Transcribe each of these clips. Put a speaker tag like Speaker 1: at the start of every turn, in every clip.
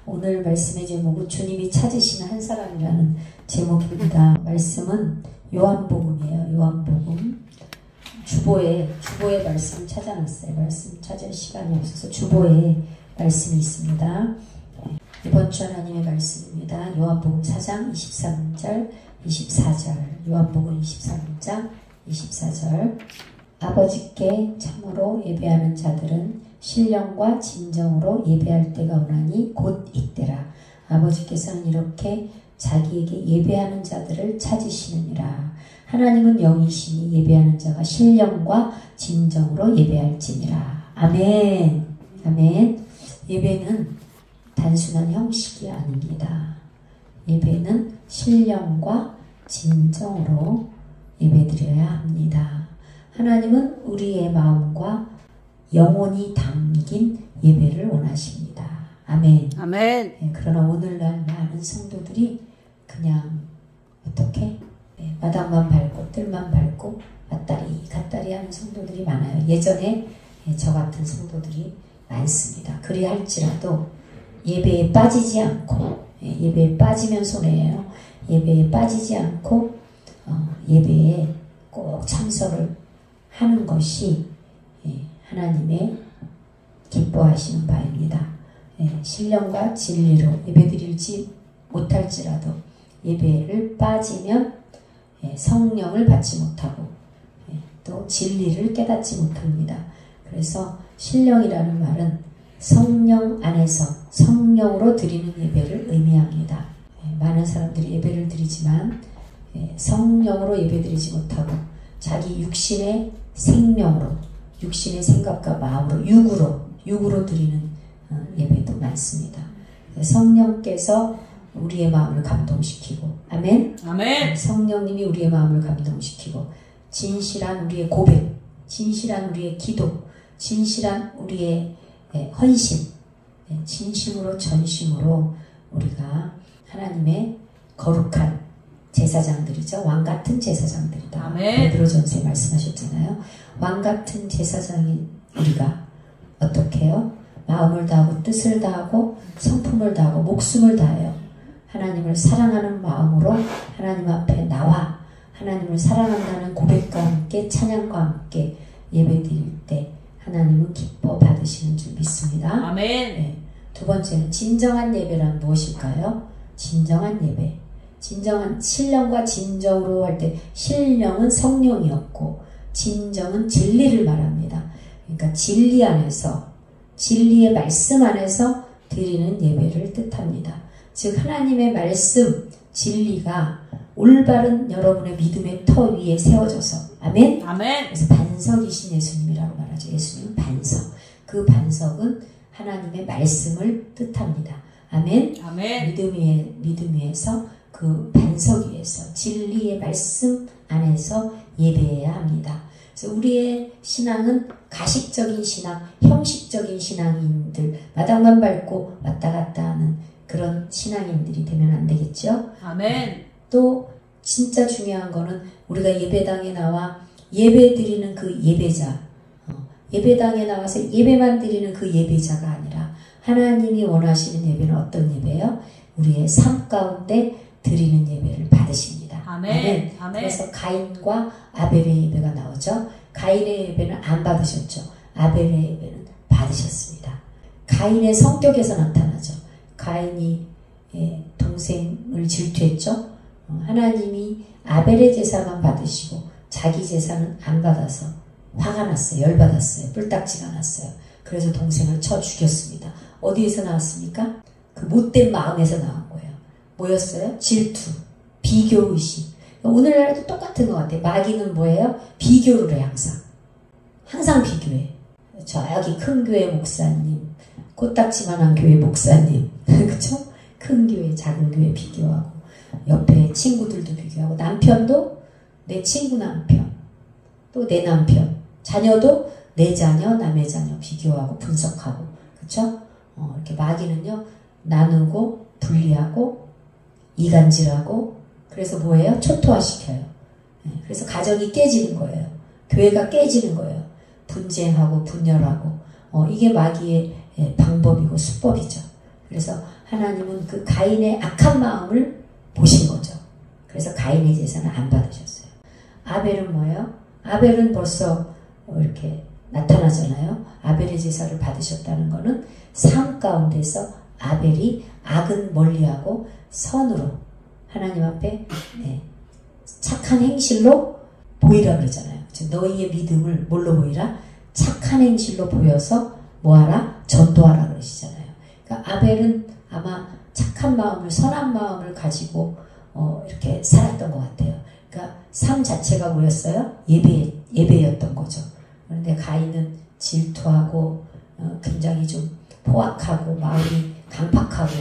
Speaker 1: 오늘 말씀의 제목은 주님이 찾으시는 한 사람이라는 제목입니다. 말씀은 요한복음이에요. 요한복음. 주보에 말씀 찾아놨어요. 말씀 찾을 시간이 없어서 주보에 말씀이 있습니다. 이번 주 하나님의 말씀입니다. 요한복음 4장 23절 24절. 요한복음 23장 24절. 아버지께 참으로 예배하는 자들은 신령과 진정으로 예배할 때가 오나니 곧 이때라. 아버지께서는 이렇게 자기에게 예배하는 자들을 찾으시느니라. 하나님은 영이시니 예배하는 자가 신령과 진정으로 예배할지니라. 아멘. 아멘. 예배는 단순한 형식이 아닙니다. 예배는 신령과 진정으로 예배드려야 합니다. 하나님은 우리의 마음과 영혼이 담긴 예배를 원하십니다. 아멘.
Speaker 2: 아멘.
Speaker 1: 네, 그러나 오늘날 많은 성도들이 그냥 어떻게 마당만 밟고 뜰만 밟고 왔다리 갔다리 하는 성도들이 많아요. 예전에 저 같은 성도들이 많습니다. 그리할지라도 예배에 빠지지 않고 예배에 빠지면 손해예요. 예배에 빠지지 않고 예배에 꼭 참석을 하는 것이 하나님의 기뻐하시는 바입니다. 신령과 진리로 예배드리지 못할지라도 예배를 빠지면 성령을 받지 못하고 또 진리를 깨닫지 못합니다. 그래서 신령이라는 말은 성령 안에서 성령으로 드리는 예배를 의미합니다. 많은 사람들이 예배를 드리지만 성령으로 예배드리지 못하고 자기 육신의 생명으로 육신의 생각과 마음으로 육으로 드리는 예배도 많습니다. 성령께서 우리의 마음을 감동시키고 아멘.
Speaker 2: 아멘.
Speaker 1: 성령님이 우리의 마음을 감동시키고 진실한 우리의 고백, 진실한 우리의 기도, 진실한 우리의 헌신, 진심으로 전심으로 우리가 하나님의 거룩한 제사장들이죠. 왕같은 제사장들이다.
Speaker 2: 아멘.
Speaker 1: 베드로전서에 말씀하셨잖아요. 왕같은 제사장인 우리가 어떻게 해요? 마음을 다하고 뜻을 다하고 성품을 다하고 목숨을 다해요. 하나님을 사랑하는 마음으로 하나님 앞에 나와 하나님을 사랑한다는 고백과 함께 찬양과 함께 예배드릴 때 하나님은 기뻐 받으시는 줄 믿습니다.
Speaker 2: 아멘.
Speaker 1: 네. 두 번째는 진정한 예배란 무엇일까요? 진정한 예배. 진정한 신령과 진정으로 할 때 신령은 성령이었고 진정은 진리를 말합니다. 그러니까 진리 안에서 진리의 말씀 안에서 드리는 예배를 뜻합니다. 즉 하나님의 말씀 진리가 올바른 여러분의 믿음의 터 위에 세워져서 아멘.
Speaker 2: 아멘.
Speaker 1: 그래서 반석이신 예수님이라고 말하죠. 예수님은 반석. 그 반석은 하나님의 말씀을 뜻합니다. 아멘.
Speaker 2: 아멘.
Speaker 1: 믿음 위에서 그 반석 위에서 진리의 말씀 안에서 예배해야 합니다. 그래서 우리의 신앙은 가식적인 신앙, 형식적인 신앙인들, 마당만 밟고 왔다 갔다 하는 그런 신앙인들이 되면 안 되겠죠?
Speaker 2: 아멘.
Speaker 1: 또 진짜 중요한 거는 우리가 예배당에 나와 예배 드리는 그 예배자, 예배당에 나와서 예배만 드리는 그 예배자가 아니라 하나님이 원하시는 예배는 어떤 예배예요? 우리의 삶 가운데 드리는 예배를 받으십니다.
Speaker 2: 아멘. 아멘.
Speaker 1: 그래서 가인과 아벨의 예배가 나오죠. 가인의 예배는 안 받으셨죠. 아벨의 예배는 받으셨습니다. 가인의 성격에서 나타나죠. 가인이 동생을 질투했죠. 하나님이 아벨의 제사만 받으시고 자기 제사는 안 받아서 화가 났어요. 열받았어요. 뿔딱지가 났어요. 그래서 동생을 쳐 죽였습니다. 어디에서 나왔습니까? 그 못된 마음에서 나온 거예요. 뭐였어요? 질투, 비교의식. 오늘날도 똑같은 것 같아요. 마귀는 뭐예요? 비교를 해 항상. 항상 비교해. 저기 큰 교회 목사님, 코딱지만한 교회 목사님, 그쵸? 큰 교회, 작은 교회 비교하고 옆에 친구들도 비교하고 남편도 내 친구 남편, 또 내 남편, 자녀도 내 자녀, 남의 자녀 비교하고 분석하고 그쵸? 이렇게 마귀는요 나누고 분리하고 이간질하고 그래서 뭐예요? 초토화시켜요. 그래서 가정이 깨지는 거예요. 교회가 깨지는 거예요. 분쟁하고 분열하고 이게 마귀의 방법이고 수법이죠. 그래서 하나님은 그 가인의 악한 마음을 보신 거죠. 그래서 가인의 제사는 안 받으셨어요. 아벨은 뭐예요? 아벨은 벌써 이렇게 나타나잖아요. 아벨의 제사를 받으셨다는 것은 삶 가운데서 아벨이 악은 멀리하고 선으로 하나님 앞에 착한 행실로 보이라 그러잖아요. 너희의 믿음을 뭘로 보이라? 착한 행실로 보여서 뭐하라? 전도하라 그러시잖아요. 그러니까 아벨은 아마 착한 마음을, 선한 마음을 가지고 이렇게 살았던 것 같아요. 그러니까 삶 자체가 뭐였어요? 예배였던 거죠. 그런데 가인은 질투하고 굉장히 좀 포악하고 마음이 강팍하고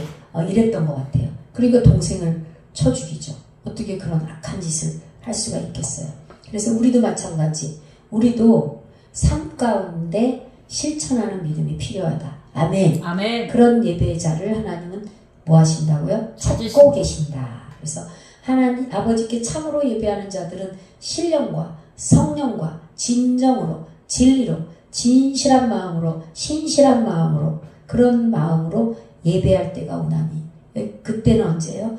Speaker 1: 이랬던 것 같아요. 그러니까 동생을 쳐 죽이죠. 어떻게 그런 악한 짓을 할 수가 있겠어요. 그래서 우리도 마찬가지. 우리도 삶 가운데 실천하는 믿음이 필요하다. 아멘.
Speaker 2: 아멘.
Speaker 1: 그런 예배자를 하나님은 뭐 하신다고요? 찾고 계신다. 그래서 하나님 아버지께 참으로 예배하는 자들은 신령과 성령과 진정으로 진리로 진실한 마음으로 신실한 마음으로 그런 마음으로 예배할 때가 오나니 그때는 언제예요?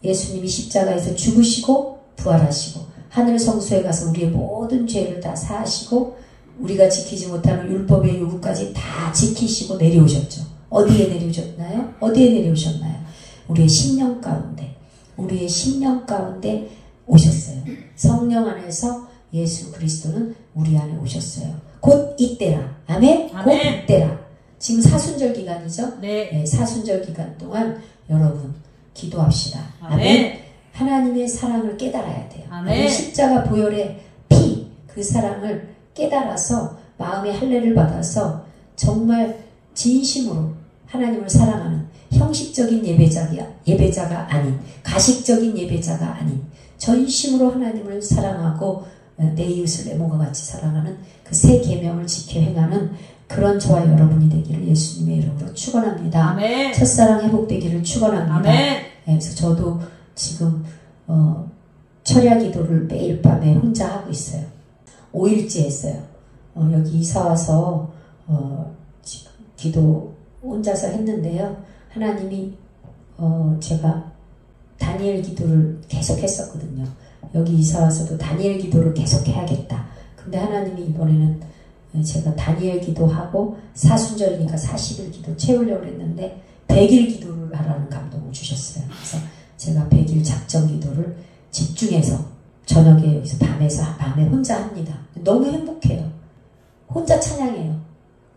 Speaker 1: 예수님이 십자가에서 죽으시고 부활하시고 하늘 성소에 가서 우리의 모든 죄를 다 사하시고 우리가 지키지 못하는 율법의 요구까지 다 지키시고 내려오셨죠. 어디에 내려오셨나요? 어디에 내려오셨나요? 우리의 심령 가운데. 우리의 심령 가운데 오셨어요. 성령 안에서 예수 그리스도는 우리 안에 오셨어요. 곧 이때라. 아멘?
Speaker 2: 아멘.
Speaker 1: 곧 이때라. 지금 사순절 기간이죠?
Speaker 2: 네.
Speaker 1: 사순절 기간 동안 여러분 기도합시다.
Speaker 2: 아멘.
Speaker 1: 하나님의 사랑을 깨달아야 돼요.
Speaker 2: 아멘.
Speaker 1: 십자가 보혈의 피, 그 사랑을 깨달아서 마음의 할례를 받아서 정말 진심으로 하나님을 사랑하는 형식적인 예배자가 아닌 가식적인 예배자가 아닌 전심으로 하나님을 사랑하고 내 이웃을 내 몸과 같이 사랑하는 그 새 계명을 지켜 행하는 그런 저와 여러분이 되기를 예수님의 이름으로 축원합니다.
Speaker 2: 아멘.
Speaker 1: 첫사랑 회복되기를 축원합니다.
Speaker 2: 아멘.
Speaker 1: 그래서 저도 지금 철야 기도를 매일 밤에 혼자 하고 있어요. 5일째 했어요. 여기 이사 와서 지금 기도 혼자서 했는데요. 하나님이 제가 다니엘 기도를 계속 했었거든요. 여기 이사 와서도 다니엘 기도를 계속 해야겠다. 근데 하나님이 이번에는 제가 다니엘 기도하고 사순절이니까 40일 기도 채우려고 했는데 100일 기도를 하라는 감동을 주셨어요. 그래서 제가 100일 작정 기도를 집중해서 저녁에 여기서 밤에 혼자 합니다. 너무 행복해요. 혼자 찬양해요.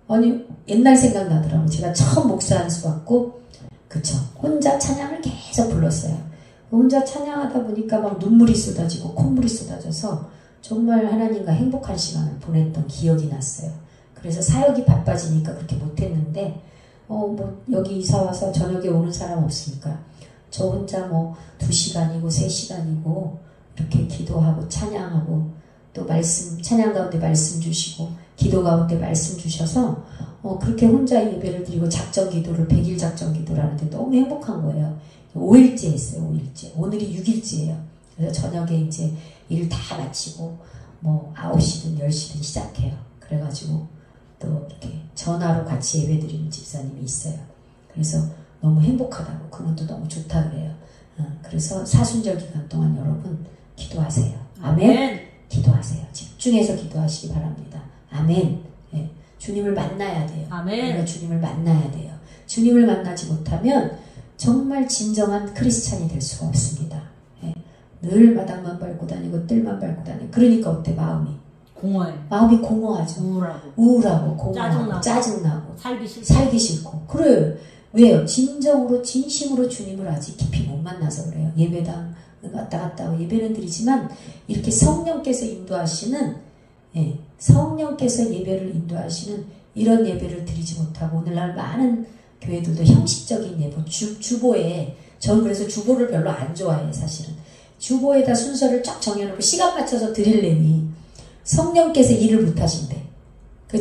Speaker 1: 아니 옛날 생각나더라고요. 제가 처음 목사 안수 받고 그쵸. 혼자 찬양을 계속 불렀어요. 혼자 찬양하다 보니까 막 눈물이 쏟아지고 콧물이 쏟아져서 정말 하나님과 행복한 시간을 보냈던 기억이 났어요. 그래서 사역이 바빠지니까 그렇게 못했는데 뭐 여기 이사 와서 저녁에 오는 사람 없으니까 저 혼자 뭐 2시간이고 3시간이고 이렇게 기도하고 찬양하고 또 말씀 찬양 가운데 말씀 주시고 기도 가운데 말씀 주셔서 그렇게 혼자 예배를 드리고 작정 기도를 100일 작정 기도를 하는데 너무 행복한 거예요. 5일째 했어요. 5일째. 오늘이 6일째예요. 그래서 저녁에 이제 일 다 마치고 뭐 9시든 10시든 시작해요. 그래가지고 또 이렇게 전화로 같이 예배 드리는 집사님이 있어요. 그래서 너무 행복하다고 그분도 너무 좋다 그래요. 그래서 사순절 기간 동안 여러분 기도하세요. 아멘. 기도하세요. 집중해서 기도하시기 바랍니다. 아멘. 예. 주님을 만나야 돼요.
Speaker 2: 아멘.
Speaker 1: 우리가 주님을 만나야 돼요. 주님을 만나지 못하면 정말 진정한 크리스찬이 될 수가 없습니다. 예. 늘 마당만 밟고 다니고 뜰만 밟고 다니고 그러니까 어때 마음이?
Speaker 2: 공허해.
Speaker 1: 마음이 공허하죠. 우울하고 공허하고 짜증나고 살기 싫고 그래요. 왜요? 진정으로 진심으로 주님을 아직 깊이 못 만나서 그래요. 예배당 왔다 갔다 하고 예배는 드리지만 이렇게 성령께서 인도하시는 성령께서 예배를 인도하시는 이런 예배를 드리지 못하고 오늘날 많은 교회들도 형식적인 예배 주보에 저는 그래서 주보를 별로 안 좋아해요. 사실은 주보에다 순서를 쫙 정해놓고 시간 맞춰서 드리려니 성령께서 일을 못하신대.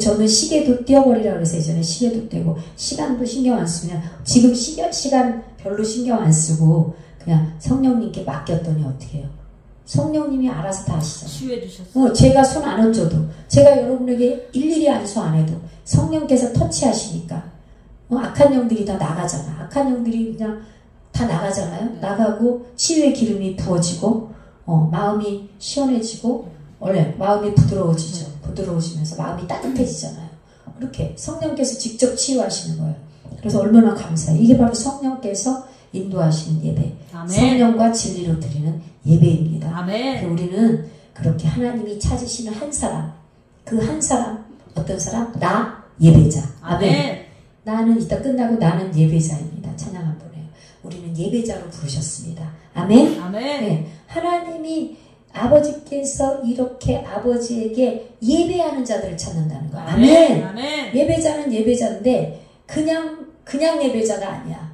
Speaker 1: 저는 시계도 띄워버리라 그래서 예전에 시계도 떼고 시간도 신경 안 쓰면 지금 시간 별로 신경 안 쓰고 그냥 성령님께 맡겼더니 어떻게 해요? 성령님이 알아서 다 하시잖아요.
Speaker 2: 치유해 주셨어요.
Speaker 1: 제가 손 안 얹어도 제가 여러분에게 일일이 안수 안 해도 성령께서 터치하시니까 악한 영들이 다 나가잖아. 악한 영들이 그냥 다 나가잖아요. 나가고 치유의 기름이 부어지고 마음이 시원해지고 원래 마음이 부드러워지죠. 부드러워지면서 마음이 따뜻해지잖아요. 그렇게 성령께서 직접 치유하시는 거예요. 그래서 얼마나 감사해요. 이게 바로 성령께서 인도하시는 예배. 아멘. 성령과 진리로 드리는 예배입니다. 아멘. 우리는 그렇게 하나님이 찾으시는 한 사람, 그 한 사람, 어떤 사람? 나 예배자. 아멘. 아멘. 나는 이따 끝나고 나는 예배자입니다. 찬양 한번 해요. 우리는 예배자로 부르셨습니다. 아멘. 아멘. 네. 하나님이 아버지께서 이렇게 아버지에게 예배하는 자들을 찾는다는 거예요. 아멘. 아멘. 예배자는 예배자인데 그냥 예배자가 아니야.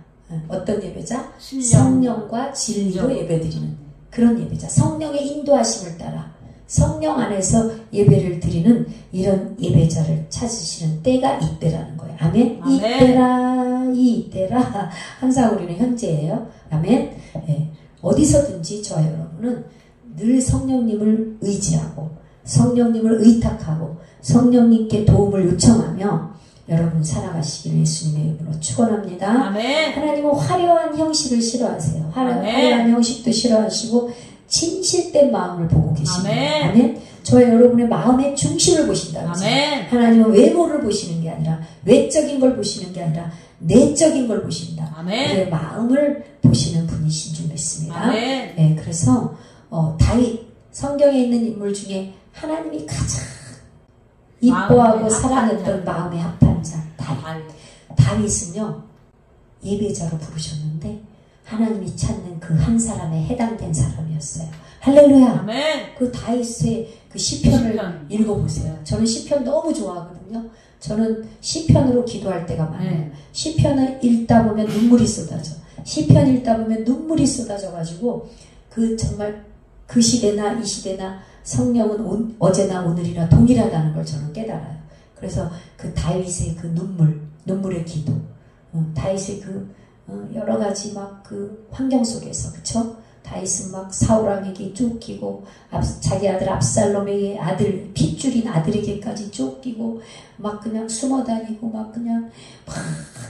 Speaker 1: 어떤 예배자? 성령과 진리로 예배드리는 그런 예배자. 성령의 인도하심을 따라 성령 안에서 예배를 드리는 이런 예배자를 찾으시는 때가 이때라는 거예요. 아멘. 아멘. 이때라. 항상 우리는 현재예요. 아멘. 네. 어디서든지 저와 여러분은 늘 성령님을 의지하고 성령님을 의탁하고 성령님께 도움을 요청하며 여러분 살아가시기를 예수님의 이름으로 축원합니다. 아멘. 하나님은 화려한 형식을 싫어하세요. 화려한 형식도 싫어하시고 진실된 마음을 보고 계십니다. 아멘. 아멘. 저와 여러분의 마음의 중심을 보신다고 하죠. 하나님은 외모를 보시는 게 아니라 외적인 걸 보시는 게 아니라 내적인 걸 보신다. 아멘. 우리의 마음을 보시는 분이신 줄 믿습니다. 아멘. 네, 그래서 다윗 성경에 있는 인물 중에 하나님이 가장 이뻐하고 사랑했던 마음에 합한 자 다윗은요 예배자로 부르셨는데 하나님이 찾는 그 한 사람에 해당된 사람이었어요. 할렐루야. 아멘. 그 다윗의 그 시편을 읽어보세요. 저는 시편 너무 좋아하거든요. 저는 시편으로 기도할 때가 많아요. 시편을 읽다 보면 눈물이 쏟아져. 시편 읽다 보면 눈물이 쏟아져 가지고 그 정말 그 시대나 이 시대나 성령은 어제나 오늘이나 동일하다는 걸 저는 깨달아요. 그래서 그 다윗의 그 눈물의 기도, 다윗의 그 여러 가지 막 그 환경 속에서, 그쵸? 다윗은 막 사울왕에게 쫓기고 자기 아들 압살롬에게 핏줄인 아들에게까지 쫓기고 막 그냥 숨어다니고 막 그냥 막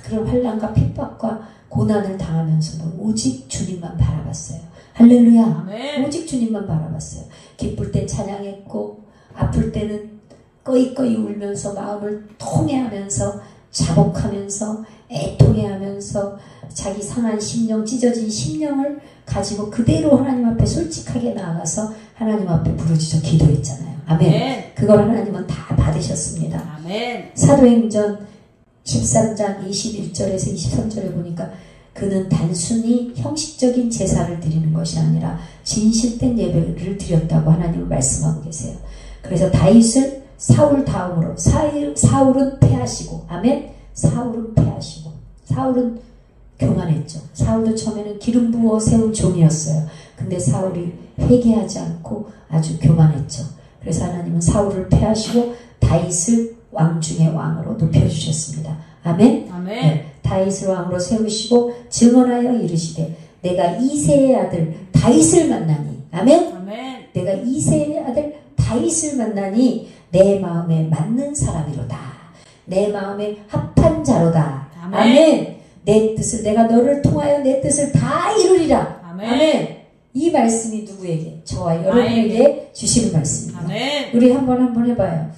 Speaker 1: 그런 환난과 핍박과 고난을 당하면서도 오직 주님만 바라봤어요. 할렐루야. 아멘. 오직 주님만 바라봤어요. 기쁠 때 찬양했고 아플 때는 꺼이꺼이 울면서 마음을 통해하면서 자복하면서 애통해하면서 자기 상한 심령, 찢어진 심령을 가지고 그대로 하나님 앞에 솔직하게 나아가서 하나님 앞에 부르짖어 기도했잖아요. 아멘. 아멘. 그걸 하나님은 다 받으셨습니다. 아멘. 사도행전 13장 21절에서 23절에 보니까 그는 단순히 형식적인 제사를 드리는 것이 아니라 진실된 예배를 드렸다고 하나님은 말씀하고 계세요. 그래서 다윗을 사울 다음으로 사울은 패하시고, 아멘. 사울은 패하시고, 사울은 교만했죠. 사울도 처음에는 기름 부어 세운 종이었어요. 근데 사울이 회개하지 않고 아주 교만했죠. 그래서 하나님은 사울을 패하시고 다윗을 왕 중의 왕으로 높여주셨습니다. 아멘. 아멘. 네, 다윗을 왕으로 세우시고 증언하여 이르시되 내가 이새의 아들 다윗을 만나니, 아멘. 아멘. 내가 이새의 아들 다윗을 만나니 내 마음에 맞는 사람이로다. 내 마음에 합한 자로다. 아멘. 아멘. 내 뜻을, 내가 너를 통하여 내 뜻을 다 이루리라. 아멘. 아멘. 이 말씀이 누구에게? 저와 여러분에게 주시는 말씀입니다. 아멘. 우리 한번 해봐요.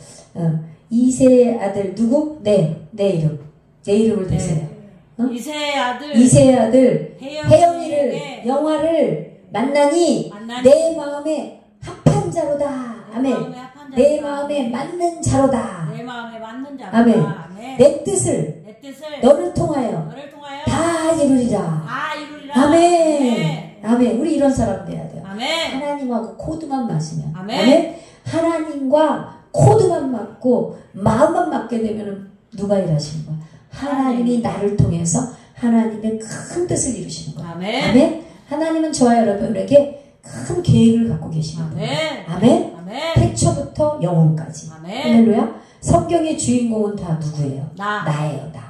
Speaker 1: 이새의 아들 누구? 내 이름. 내 이름을 대세요. 이새의 아들 혜영이를 영화를 만나니 내 마음에 합한 자로다. 아멘. 내 마음에 맞는 자로다.
Speaker 2: 내 마음에 맞는 자로다.
Speaker 1: 아멘. 내 뜻을 너를 통하여 다 이루리라. 아멘. 아멘. 우리 이런 사람 돼야 돼요. 아멘. 하나님하고 코드만 맞으면. 아멘. 아멘. 하나님과 코드만 맞고 마음만 맞게 되면 누가 일하시는 거야? 하나님이 나를 통해서 하나님의 큰 뜻을 이루시는 거야. 아멘. 아멘. 하나님은 저와 여러분에게 큰 계획을 갖고 계시는 거예요. 아멘. 아멘. 태초부터 영혼까지. 아멘. 할렐루야. 성경의 주인공은 다 누구예요? 나예요. 나.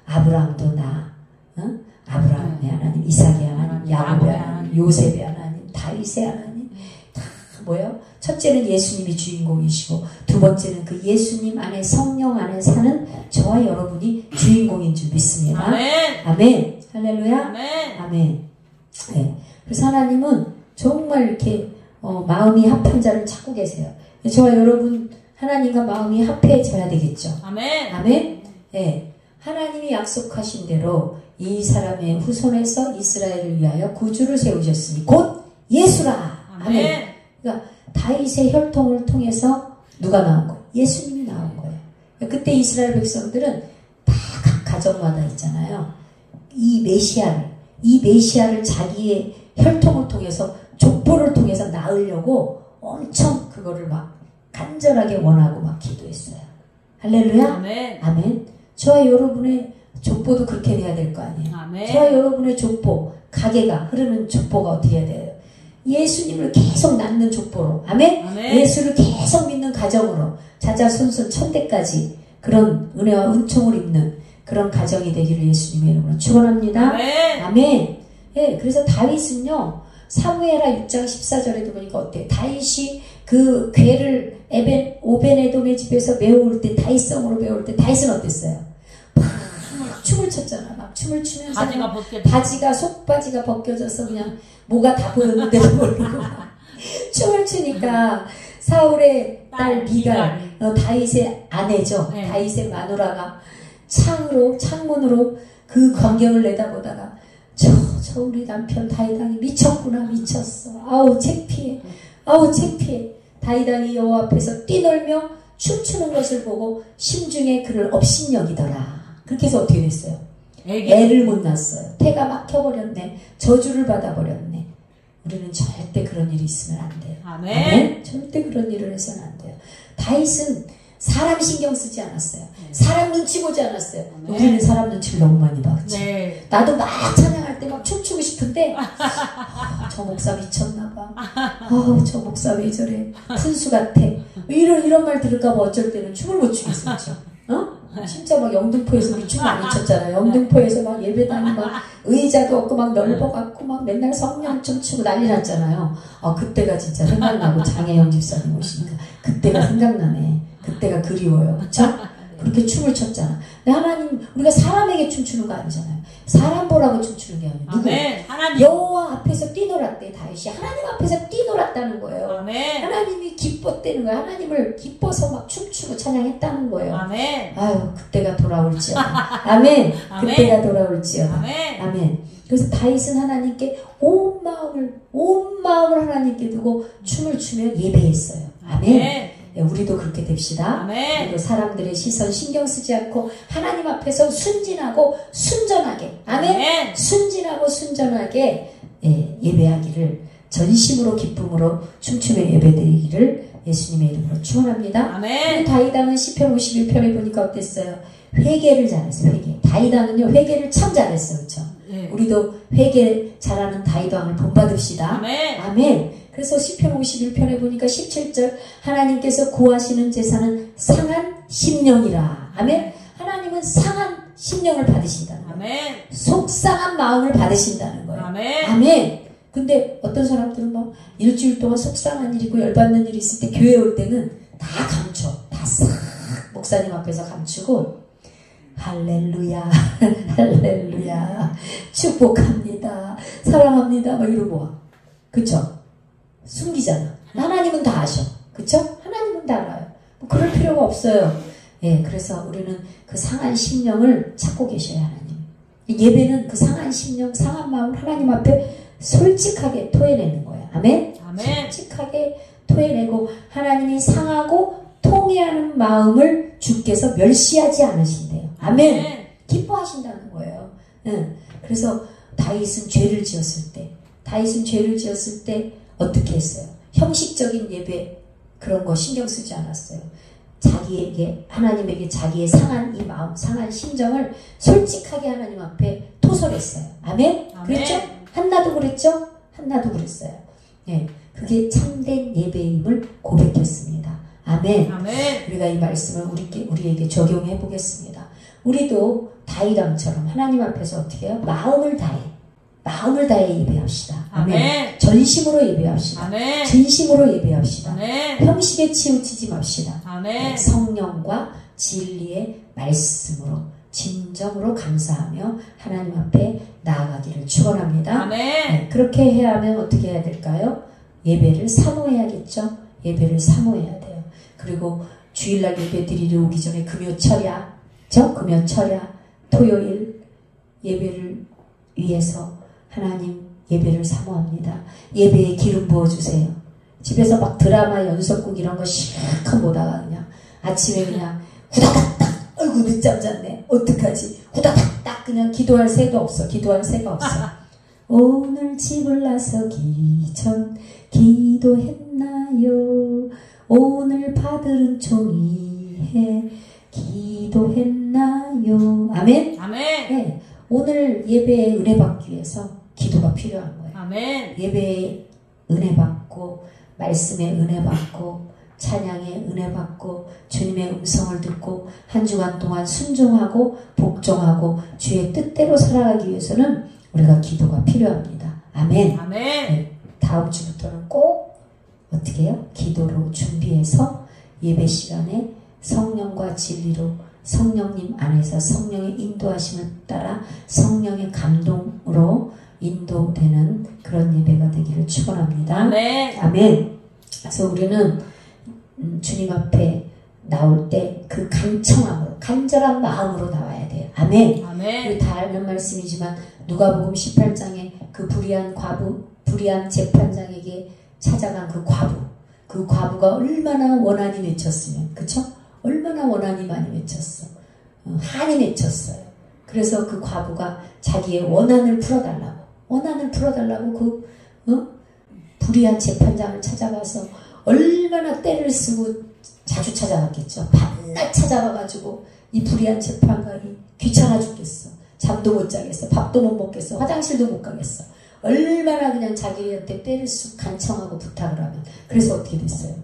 Speaker 1: 아브라함도 나. 응? 아브라함의 하나님, 이삭의 하나님, 야곱의 하나님, 요셉의 하나님, 다윗의 하나님. 다 뭐예요? 첫째는 예수님이 주인공이시고 두 번째는 그 예수님 안에 성령 안에 사는 저와 여러분이 주인공인 줄 믿습니다.
Speaker 2: 아멘.
Speaker 1: 아멘. 할렐루야.
Speaker 2: 아멘.
Speaker 1: 아멘. 네. 그래서 하나님은 정말 이렇게 마음이 합한 자를 찾고 계세요. 저와 여러분 하나님과 마음이 합해져야 되겠죠.
Speaker 2: 아멘.
Speaker 1: 아멘. 네. 하나님이 약속하신 대로 이 사람의 후손에서 이스라엘을 위하여 구주를 세우셨으니 곧 예수라. 아멘. 그러니까 다윗의 혈통을 통해서 누가 나온 거예요? 예수님이 나온 거예요. 그때 이스라엘 백성들은 다 각 가정마다 있잖아요. 이 메시아를 자기의 혈통을 통해서 족보를 통해서 낳으려고 엄청 그거를 막 간절하게 원하고 막 기도했어요. 할렐루야.
Speaker 2: 아멘.
Speaker 1: 아멘. 저와 여러분의 족보도 그렇게 돼야 될 거 아니에요.
Speaker 2: 아멘.
Speaker 1: 저와 여러분의 족보, 가게가 흐르는 족보가 어떻게 해야 돼요? 예수님을 계속 낳는 족보로. 아멘.
Speaker 2: 아멘.
Speaker 1: 예수를 계속 믿는 가정으로 자자손손 천대까지 그런 은혜와 은총을 입는 그런 가정이 되기를 예수님의 이름으로 축원합니다.
Speaker 2: 아멘.
Speaker 1: 아멘. 예, 그래서 다윗은요, 사무엘하 6장 14절에도 보니까 어때요? 다윗이 그 괴를 오벤에돔의 집에서 메워올 때, 다윗성으로 메워올 때 다윗은 어땠어요? 막 춤을 췄잖아. 막 춤을 추면서 바지가 속바지가 벗겨져서 그냥 뭐가 다 보였는데도 모르고 춤을 추니까 사울의 딸 미갈, 다윗의 아내죠.
Speaker 2: 네.
Speaker 1: 다윗의 마누라가 창문으로 그 광경을 내다보다가 저 우리 남편 다윗왕이 미쳤구나, 미쳤어. 아우 창피해. 다윗왕이 여호와 앞에서 뛰놀며 춤추는 것을 보고 심중에 그를 업신여기더라. 그렇게 해서 어떻게 됐어요? 애를 못 낳았어요. 태가 막혀버렸네. 저주를 받아버렸네. 우리는 절대 그런 일이 있으면 안 돼요.
Speaker 2: 아멘.
Speaker 1: 아멘? 절대 그런 일을 해서는 안 돼요. 다윗은 사람 신경 쓰지 않았어요. 사람 눈치 보지 않았어요.
Speaker 2: 아멘.
Speaker 1: 우리는 사람 눈치를 너무 많이 봐. 그치?
Speaker 2: 네.
Speaker 1: 나도 막 찬양할 때 막 춤추고 싶은데 저 목사 미쳤나봐. 저 목사 왜 저래. 푼수 같아. 이런 말 들을까봐 어쩔 때는 춤을 못 추겠어. 진짜 막 영등포에서 우리 춤 많이 췄잖아요. 영등포에서 막 예배당이 막 의자도 없고 막 넓어갖고 막 맨날 성령춤 추고 난리 났잖아요. 그때가 진짜 생각나고 장혜영 집사님 오시니까 그때가 생각나네. 그때가 그리워요. 그쵸? 그렇게 춤을 췄잖아. 근데 하나님, 우리가 사람에게 춤추는 거 아니잖아요. 사람 보라고 춤추는 게 아니에요. 누구?
Speaker 2: 아멘. 하나님.
Speaker 1: 여호와 앞에서 뛰놀았대. 다윗이 하나님 앞에서 뛰놀았다는 거예요.
Speaker 2: 아멘.
Speaker 1: 하나님이 기뻤다는 거예요. 하나님을 기뻐서 막 춤추고 찬양했다는 거예요.
Speaker 2: 아멘.
Speaker 1: 아유, 그때가 돌아올지어다. 아멘.
Speaker 2: 아멘.
Speaker 1: 그때가 돌아올지어다.
Speaker 2: 아멘.
Speaker 1: 아멘. 그래서 다윗은 하나님께 온 마음을 하나님께 두고 춤을 추며 예배했어요. 아멘.
Speaker 2: 아멘.
Speaker 1: 네, 우리도 그렇게 됩시다.
Speaker 2: 아멘.
Speaker 1: 그리고 사람들의 시선 신경 쓰지 않고 하나님 앞에서 순진하고 순전하게, 아멘.
Speaker 2: 아멘.
Speaker 1: 순진하고 순전하게 예배하기를, 전심으로 기쁨으로 춤추며 예배드리기를 예수님의 이름으로 축원합니다.
Speaker 2: 아멘.
Speaker 1: 다윗왕은 시편 51편에 보니까 어땠어요? 회개를 잘했어요. 다윗왕은요, 회개를 참 잘했어요. 그렇죠?
Speaker 2: 네.
Speaker 1: 우리도 회개 잘하는 다윗왕을 본받읍시다.
Speaker 2: 아멘.
Speaker 1: 아멘. 그래서 시편 51편에 보니까 17절, 하나님께서 구하시는 제사는 상한 심령이라. 아멘. 하나님은 상한 심령을 받으신다는 거예요.
Speaker 2: 아멘.
Speaker 1: 속상한 마음을 받으신다는 거예요.
Speaker 2: 아멘.
Speaker 1: 아멘. 근데 어떤 사람들은 막 일주일 동안 속상한 일 있고 열받는 일이 있을 때 교회 올 때는 다 감춰. 다 싹 목사님 앞에서 감추고 할렐루야, 할렐루야, 축복합니다, 사랑합니다, 막 이러고 와. 그쵸? 숨기잖아. 하나님은 다 아셔. 그쵸? 하나님은 다 알아요. 뭐 그럴 필요가 없어요. 예, 그래서 우리는 그 상한 심령을 찾고 계셔요, 하나님. 예배는 그 상한 심령, 상한 마음을 하나님 앞에 솔직하게 토해내는 거예요. 아멘?
Speaker 2: 아멘.
Speaker 1: 솔직하게 토해내고 하나님이 상하고 통회하는 마음을 주께서 멸시하지 않으신대요. 아멘.
Speaker 2: 아멘.
Speaker 1: 기뻐하신다는 거예요. 응. 그래서 다윗은 죄를 지었을 때 어떻게 했어요? 형식적인 예배 그런 거 신경 쓰지 않았어요. 자기에게, 하나님에게 자기의 상한 이 마음, 상한 심정을 솔직하게 하나님 앞에 토설했어요. 아멘?
Speaker 2: 아멘.
Speaker 1: 그랬죠? 한나도 그랬죠? 한나도 그랬어요. 네, 그게 참된 예배임을 고백했습니다. 아멘.
Speaker 2: 아멘.
Speaker 1: 우리가 이 말씀을 우리에게 적용해 보겠습니다. 우리도 다윗왕처럼 하나님 앞에서 어떻게 해요? 마음을 다해 예배합시다. 아멘. 전심으로 예배합시다.
Speaker 2: 아멘.
Speaker 1: 진심으로 예배합시다.
Speaker 2: 아멘.
Speaker 1: 형식에 치우치지 맙시다.
Speaker 2: 아멘.
Speaker 1: 성령과 진리의 말씀으로 진정으로 감사하며 하나님 앞에 나아가기를 축원합니다.
Speaker 2: 아멘.
Speaker 1: 네, 그렇게 해야 하면 어떻게 해야 될까요? 예배를 사모해야겠죠. 예배를 사모해야 돼요. 그리고 주일날 예배 드리러 오기 전에 금요철야, 금요철야, 토요일 예배를 위해서 하나님 예배를 사모합니다. 예배에 기름 부어주세요. 집에서 막 드라마 연속극 이런 거 실컷 보다가 그냥 아침에 그냥 후다닥닥 아이고 늦잠 잤네 어떡하지 후다닥닥 그냥 기도할 새도 없어. 기도할 새가 없어. 오늘 집을 나서기 전 기도했나요? 오늘 받은 종이해 기도했나요? 아멘?
Speaker 2: 아멘.
Speaker 1: 네, 오늘 예배에 은혜 받기 위해서 기도가 필요한 거예요.
Speaker 2: 아멘.
Speaker 1: 예배에 은혜 받고 말씀에 은혜 받고 찬양에 은혜 받고 주님의 음성을 듣고 한 주간 동안 순종하고 복종하고 주의 뜻대로 살아가기 위해서는 우리가 기도가 필요합니다. 아멘.
Speaker 2: 아멘.
Speaker 1: 네, 다음 주부터는 꼭 어떻게 해요? 기도로 준비해서 예배 시간에 성령과 진리로 성령님 안에서 성령의 인도하심을 따라 성령의 감동으로 인도되는 그런 예배가 되기를 축원합니다.
Speaker 2: 아멘.
Speaker 1: 아멘. 그래서 우리는 주님 앞에 나올 때 그 간청함으로 간절한 마음으로 나와야 돼요. 아멘.
Speaker 2: 아멘.
Speaker 1: 우리 다 아는 말씀이지만 누가복음 18장에 그 불의한 재판장에게 찾아간 그 과부가 얼마나 원한이 맺혔으면, 그쵸? 얼마나 원한이 많이 맺혔어. 한이 맺혔어요. 그래서 그 과부가 자기의 원한을 풀어달라고 불의한 재판장을 찾아가서 얼마나 때를 쓰고 자주 찾아갔겠죠. 밤낮 찾아가가지고 이 불의한 재판관이 귀찮아 죽겠어. 잠도 못 자겠어. 밥도 못 먹겠어. 화장실도 못 가겠어. 얼마나 그냥 자기한테 때를 쓰고 간청하고 부탁을 하면. 그래서 어떻게 됐어요?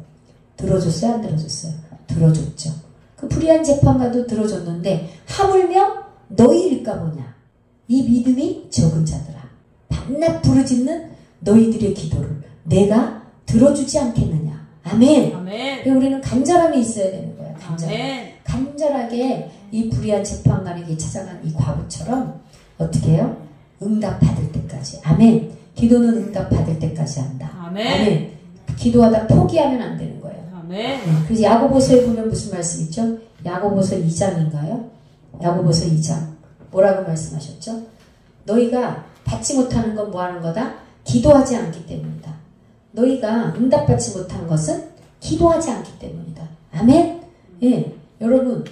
Speaker 1: 들어줬어요? 안 들어줬어요? 들어줬죠. 그 불의한 재판관도 들어줬는데 하물며 너희일까 뭐냐. 이 믿음이 적은 자들아. 밤낮 부르짖는 너희들의 기도를 내가 들어주지 않겠느냐. 아멘.
Speaker 2: 아멘.
Speaker 1: 우리는 간절함이 있어야 되는 거야.
Speaker 2: 아멘.
Speaker 1: 간절하게 이 불의한 재판관에게 찾아간 이 과부처럼 어떻게 해요? 응답받을 때까지. 아멘. 기도는 응답받을 때까지 한다.
Speaker 2: 아멘.
Speaker 1: 아멘. 기도하다 포기하면 안 되는 거예요.
Speaker 2: 아멘.
Speaker 1: 네. 그래서 야고보서에 보면 무슨 말씀 있죠? 야고보서 2장인가요? 야고보서 2장. 뭐라고 말씀하셨죠? 너희가 받지 못하는 건 뭐 하는 거다? 기도하지 않기 때문이다. 너희가 응답받지 못한 것은 기도하지 않기 때문이다. 아멘? 예. 여러분,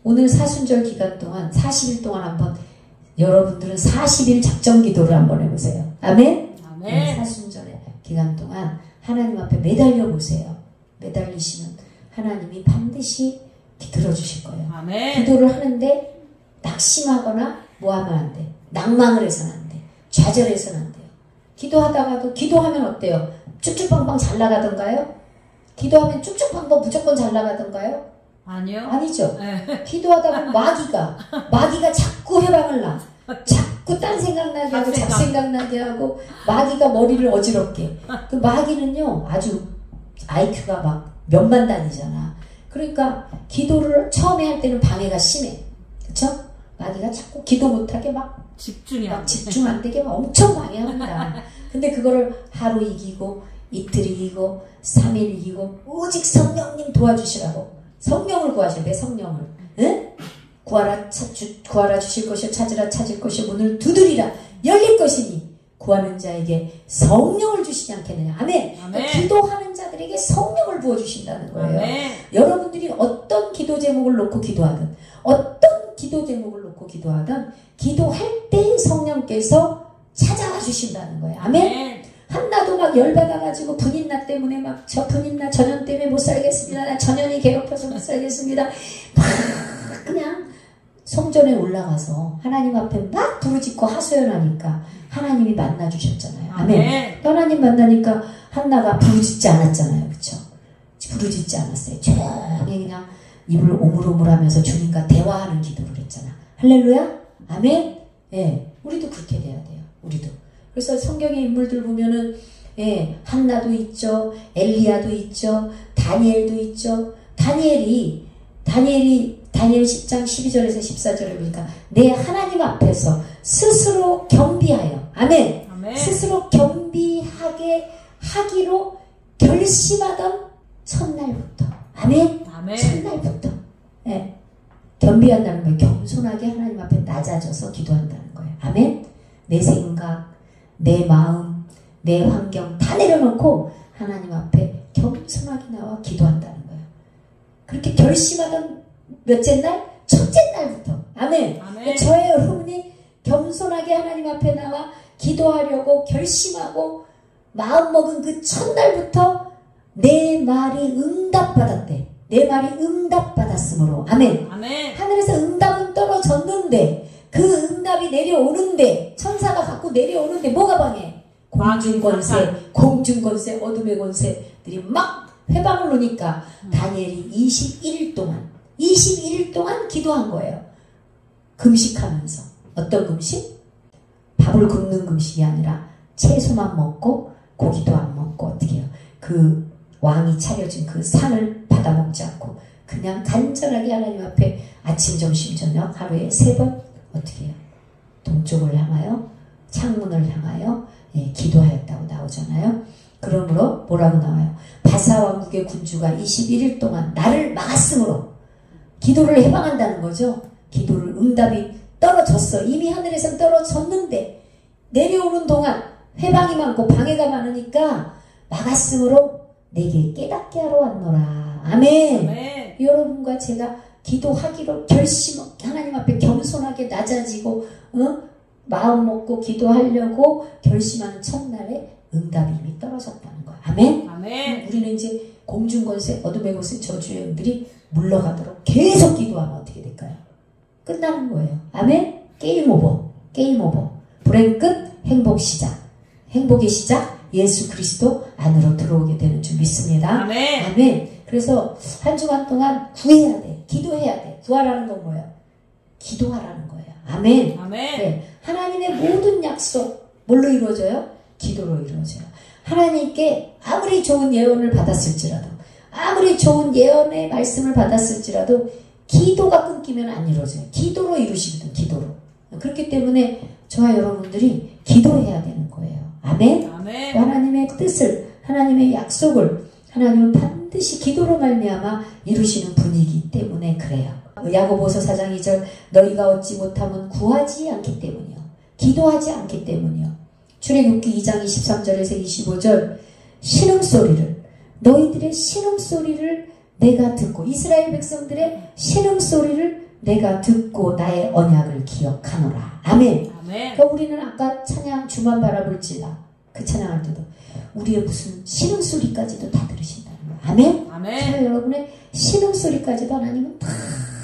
Speaker 1: 오늘 사순절 기간 동안 40일 동안 한번 여러분들은 40일 작정 기도를 한번 해보세요. 아멘?
Speaker 2: 아멘.
Speaker 1: 예, 사순절의 기간 동안 하나님 앞에 매달려 보세요. 매달리시면 하나님이 반드시 들어주실 거예요.
Speaker 2: 아멘.
Speaker 1: 기도를 하는데 낙심하거나 뭐 하면 안 돼. 낭망을 해서는 안 돼. 좌절해서는 안 돼요. 기도하다가도 기도하면 어때요? 쭉쭉빵빵 잘 나가던가요? 기도하면 쭉쭉빵빵 무조건 잘 나가던가요?
Speaker 2: 아니요.
Speaker 1: 아니죠.
Speaker 2: 네.
Speaker 1: 기도하다 보면 마귀가 자꾸 해방을 나. 자꾸 딴 생각나게 하고 잡생각나게 하고 마귀가 머리를 어지럽게. 그 마귀는요 아주 IQ가 막 몇만 단위잖아. 그러니까 기도를 처음에 할 때는 방해가 심해. 그쵸? 마귀가 자꾸 기도 못하게 막 집중 안 되게 막 엄청 방해합니다. 근데 그거를 하루 이기고 이틀 이기고 3일 이기고 오직 성령님 도와주시라고. 성령을 구하셔야 돼. 성령을. 응? 구하라 주실 것이요 찾으라 찾을 것이요 문을 두드리라 열릴 것이니 구하는 자에게 성령을 주시지 않겠느냐. 아멘.
Speaker 2: 아멘.
Speaker 1: 기도하는 자들에게 성령을 부어주신다는 거예요.
Speaker 2: 아멘.
Speaker 1: 여러분들이 어떤 기도 제목을 놓고 기도하든 어떤 기도 제목을 놓고 기도하든 기도할 때 성령께서 찾아와 주신다는 거예요. 아멘.
Speaker 2: 아멘.
Speaker 1: 한나도 막 열받아가지고 분인나 때문에 막 저 분인나 전현 때문에 못 살겠습니다. 나 전현이 괴롭혀서 못 살겠습니다. 막 그냥 성전에 올라가서 하나님 앞에 막 부르짖고 하소연하니까 하나님이 만나주셨잖아요. 아멘.
Speaker 2: 아멘.
Speaker 1: 하나님 만나니까 한나가 부르짖지 않았잖아요. 그쵸? 부르짖지 않았어요. 조용히 그냥 입을 오물오물하면서 주님과 대화하는 기도를 했잖아. 할렐루야? 아멘? 예, 우리도 그렇게 돼야 돼요. 우리도. 그래서 성경의 인물들 보면은 한나도 있죠. 엘리야도 있죠. 다니엘도 있죠. 다니엘 10장 12절에서 14절을 보니까 내 하나님 앞에서 스스로 겸비하여 아멘.
Speaker 2: 아멘.
Speaker 1: 스스로 겸비하게 하기로 결심하던 첫날부터 아멘.
Speaker 2: 아멘.
Speaker 1: 첫날부터 겸비한다는 거예요. 겸손하게 하나님 앞에 낮아져서 기도한다는 거예요. 아멘. 내 생각, 내 마음, 내 환경 다 내려놓고 하나님 앞에 겸손하게 나와 기도한다는 거예요. 그렇게 결심하던 몇째 날? 첫째 날부터. 아멘.
Speaker 2: 아멘.
Speaker 1: 저의 여러분이 겸손하게 하나님 앞에 나와 기도하려고 결심하고 마음먹은 그 첫날부터 내 말이 응답받았대. 내 말이 응답받았으므로. 아멘.
Speaker 2: 아멘.
Speaker 1: 하늘에서 응답은 떨어졌는데 그 응답이 내려오는데 천사가 갖고 내려오는데 뭐가 방해? 공중권세, 어둠의 권세들이 막 회방을 놓으니까 다니엘이 21일 동안 기도한 거예요. 금식하면서. 어떤 금식? 밥을 굶는 금식이 아니라 채소만 먹고 고기도 안 먹고 어떻게 해요? 그 왕이 차려진 그 상을 받아먹지 않고 그냥 간절하게 하나님 앞에 아침, 점심, 저녁 하루에 3번 어떻게 해요? 동쪽을 향하여 창문을 향하여 기도하였다고 나오잖아요. 그러므로 뭐라고 나와요? 바사 왕국의 군주가 21일 동안 나를 막았으므로 기도를 해방한다는 거죠. 기도를 응답이 떨어졌어. 이미 하늘에서 떨어졌는데 내려오는 동안 회방이 많고 방해가 많으니까 막았으므로 내게 깨닫게 하러 왔노라. 아멘.
Speaker 2: 아멘.
Speaker 1: 여러분과 제가 기도하기로 하나님 앞에 겸손하게 낮아지고 마음 먹고 기도하려고 결심하는 첫날에 응답이 이미 떨어졌다는 거야. 아멘.
Speaker 2: 아멘.
Speaker 1: 우리는 이제 공중권세, 어둠의 권세, 저주의 영들이 물러가도록 계속 기도하면 어떻게 될까요? 끝나는 거예요. 아멘. 게임 오버. 불행 끝, 행복 시작. 행복의 시작, 예수 그리스도 안으로 들어오게 되는 줄 믿습니다.
Speaker 2: 아멘.
Speaker 1: 아멘. 그래서 한 주간 동안 구해야 돼. 기도해야 돼. 구하라는 건 뭐예요? 기도하라는 거예요. 아멘.
Speaker 2: 아멘.
Speaker 1: 네. 하나님의 모든 약속 뭘로 이루어져요? 기도로 이루어져요. 하나님께 아무리 좋은 예언을 받았을지라도 아무리 좋은 예언의 말씀을 받았을지라도 기도가 끊기면 안 이루어져요. 기도로 이루시거든. 기도로. 그렇기 때문에 저와 여러분들이 기도해야 되는 거예요. 아멘.
Speaker 2: 아멘.
Speaker 1: 하나님의 뜻을, 하나님의 약속을 하나님은 반드시 기도로 말미암아 이루시는 분이기 때문에 그래요. 야고보서 4장 2절 너희가 얻지 못하면 구하지 않기 때문이요. 기도하지 않기 때문이요. 출애굽기 2장 23절에서 25절 신음소리를 너희들의 신음소리를 내가 듣고 이스라엘 백성들의 신음소리를 내가 듣고 나의 언약을 기억하노라. 아멘.
Speaker 2: 아멘.
Speaker 1: 그러니까 우리는 아까 찬양 주만 바라볼지라 그 찬양할 때도 우리의 무슨 신음소리까지도 다 들으신다는 거예요. 아멘.
Speaker 2: 아멘.
Speaker 1: 여러분의 신음소리까지도 하나님은 다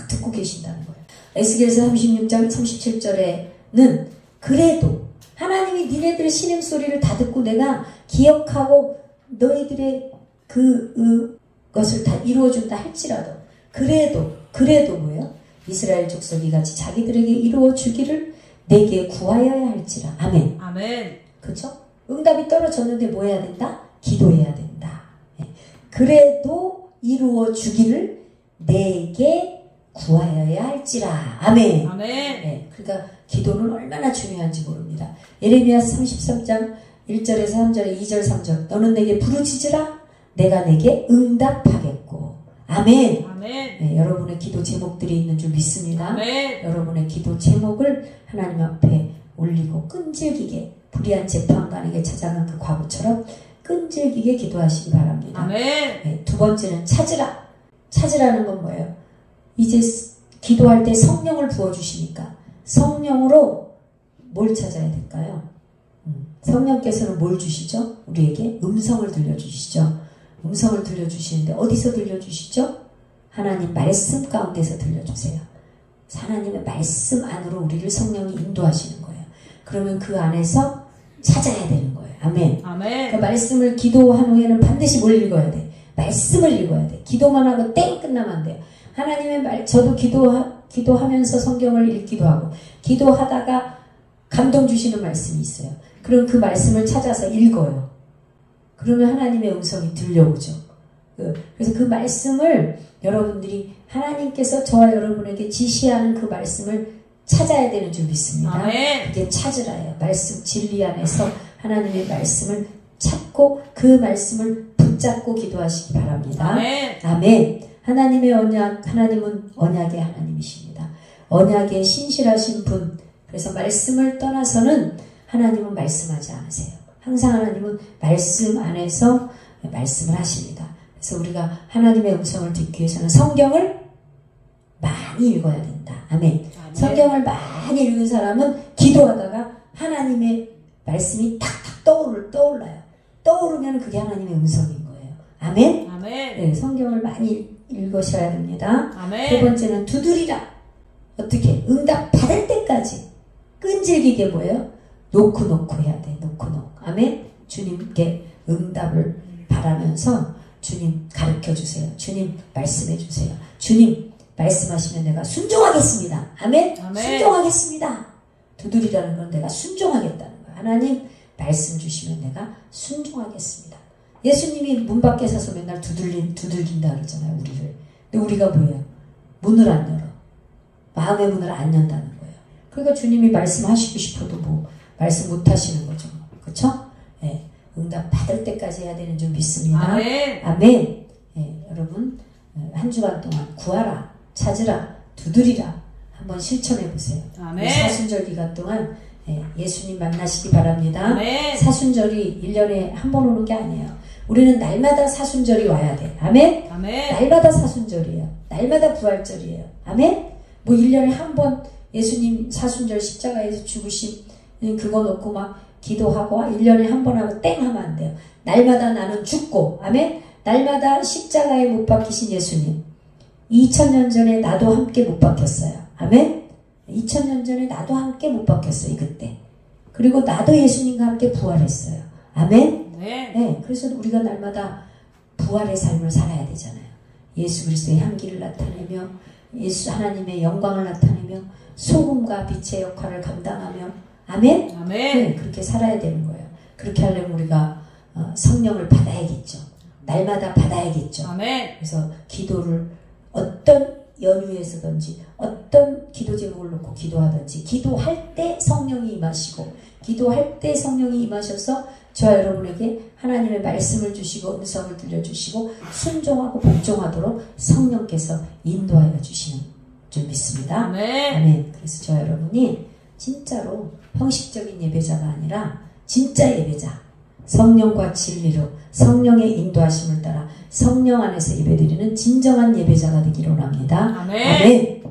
Speaker 1: 듣고 계신다는 거예요. 에스겔서 36장 37절에는 그래도 하나님이 니네들의 신음소리를 다 듣고 내가 기억하고 너희들의 그것을 다 이루어준다 할지라도 그래도 뭐예요? 이스라엘 족속이 같이 자기들에게 이루어 주기를 내게 구하여야 할지라. 아멘.
Speaker 2: 아멘.
Speaker 1: 그렇죠? 응답이 떨어졌는데 뭐 해야 된다? 기도해야 된다. 그래도 이루어 주기를 내게 구하여야 할지라. 아멘.
Speaker 2: 아멘.
Speaker 1: 네, 그러니까 기도는 얼마나 중요한지 모릅니다. 예레미야 33장 1절에서 3절에 2절 3절 너는 내게 부르짖으라 내가 내게 응답하겠고. 아멘.
Speaker 2: 아멘.
Speaker 1: 네, 여러분의 기도 제목들이 있는 줄 믿습니다.
Speaker 2: 아멘.
Speaker 1: 여러분의 기도 제목을 하나님 앞에 올리고 끈질기게 불의한 재판관에게 찾아간 그 과부처럼 끈질기게 기도하시기 바랍니다.
Speaker 2: 아멘.
Speaker 1: 네, 두 번째는 찾으라. 찾으라는 건 뭐예요? 이제 기도할 때 성령을 부어주시니까 성령으로 뭘 찾아야 될까요? 성령께서는 뭘 주시죠? 우리에게 음성을 들려주시죠. 음성을 들려주시는데 어디서 들려주시죠? 하나님 말씀 가운데서 들려주세요. 하나님의 말씀 안으로 우리를 성령이 인도하시는 거예요. 그러면 그 안에서 찾아야 되는 거예요. 아멘.
Speaker 2: 아멘.
Speaker 1: 그 말씀을 기도한 후에는 반드시 뭘 읽어야 돼? 말씀을 읽어야 돼. 기도만 하고 땡 끝나면 안 돼요. 하나님의 말, 저도 기도하면서 성경을 읽기도 하고 기도하다가 감동 주시는 말씀이 있어요. 그럼 그 말씀을 찾아서 읽어요. 그러면 하나님의 음성이 들려오죠. 그래서 그 말씀을 여러분들이 하나님께서 저와 여러분에게 지시하는 그 말씀을 찾아야 되는 줄 믿습니다.
Speaker 2: 아멘.
Speaker 1: 그게 찾으라예요. 말씀 진리 안에서 하나님의 말씀을 찾고 그 말씀을 붙잡고 기도하시기 바랍니다.
Speaker 2: 아멘.
Speaker 1: 아멘. 하나님의 언약, 하나님은 언약의 하나님이십니다. 언약에 신실하신 분. 그래서 말씀을 떠나서는 하나님은 말씀하지 않으세요. 항상 하나님은 말씀 안에서 말씀을 하십니다. 그래서 우리가 하나님의 음성을 듣기 위해서는 성경을 많이 읽어야 된다. 아멘.
Speaker 2: 아멘.
Speaker 1: 성경을 많이 읽은 사람은 기도하다가 하나님의 말씀이 탁탁 떠올라요. 떠오르면 그게 하나님의 음성인 거예요. 아멘.
Speaker 2: 아멘.
Speaker 1: 네, 성경을 많이 읽으셔야 됩니다.
Speaker 2: 아멘.
Speaker 1: 세 번째는 두드리라. 어떻게? 응답 받을 때까지 끈질기게 뭐예요? 놓고 해야 돼. 놓고. 아멘. 주님께 응답을 바라면서 주님 가르쳐 주세요. 주님 말씀해 주세요. 주님 말씀하시면 내가 순종하겠습니다. 아멘.
Speaker 2: 아멘.
Speaker 1: 순종하겠습니다. 두드리라는 건 내가 순종하겠다는 거야. 하나님 말씀 주시면 내가 순종하겠습니다. 예수님이 문 밖에 서서 맨날 두들긴다 그러잖아요. 우리를. 근데 우리가 뭐예요? 문을 안 열어. 마음의 문을 안 연다는 거예요. 그러니까 주님이 말씀하시고 싶어도 뭐 말씀 못 하시는 거죠. 그렇죠? 네. 응답 받을 때까지 해야 되는 줄 믿습니다.
Speaker 2: 아멘.
Speaker 1: 아멘. 네, 여러분 한 주간 동안 구하라, 찾으라, 두드리라 한번 실천해 보세요.
Speaker 2: 아멘.
Speaker 1: 사순절 기간 동안 예수님 만나시기 바랍니다.
Speaker 2: 아멘.
Speaker 1: 사순절이 1년에 한 번 오는 게 아니에요. 우리는 날마다 사순절이 와야 돼. 아멘.
Speaker 2: 아멘.
Speaker 1: 날마다 사순절이에요. 날마다 부활절이에요. 아멘. 뭐 1년에 한 번 예수님 사순절 십자가에서 죽으신 그거 놓고 막 기도하고 1년에 한 번 하고 땡 하면 안 돼요. 날마다 나는 죽고, 아멘. 날마다 십자가에 못 박히신 예수님. 2000년 전에 나도 함께 못 박혔어요. 아멘. 2000년 전에 나도 함께 못 박혔어요. 그때. 그리고 나도 예수님과 함께 부활했어요. 아멘. 네. 그래서 우리가 날마다 부활의 삶을 살아야 되잖아요. 예수 그리스도의 향기를 나타내며 예수 하나님의 영광을 나타내며 소금과 빛의 역할을 감당하며 아멘?
Speaker 2: 아멘.
Speaker 1: 네, 그렇게 살아야 되는 거예요. 그렇게 하려면 우리가 성령을 받아야겠죠. 날마다 받아야겠죠.
Speaker 2: 아멘.
Speaker 1: 그래서 기도를 어떤 연유에서든지 어떤 기도 제목을 놓고 기도하든지 기도할 때 성령이 임하시고 기도할 때 성령이 임하셔서 저와 여러분에게 하나님의 말씀을 주시고 음성을 들려주시고 순종하고 복종하도록 성령께서 인도하여 주시는 줄 믿습니다.
Speaker 2: 아멘.
Speaker 1: 아멘. 그래서 저와 여러분이 진짜로 형식적인 예배자가 아니라 진짜 예배자, 성령과 진리로 성령의 인도하심을 따라 성령 안에서 예배드리는 진정한 예배자가 되기를 원합니다.
Speaker 2: 아멘.
Speaker 1: 아멘.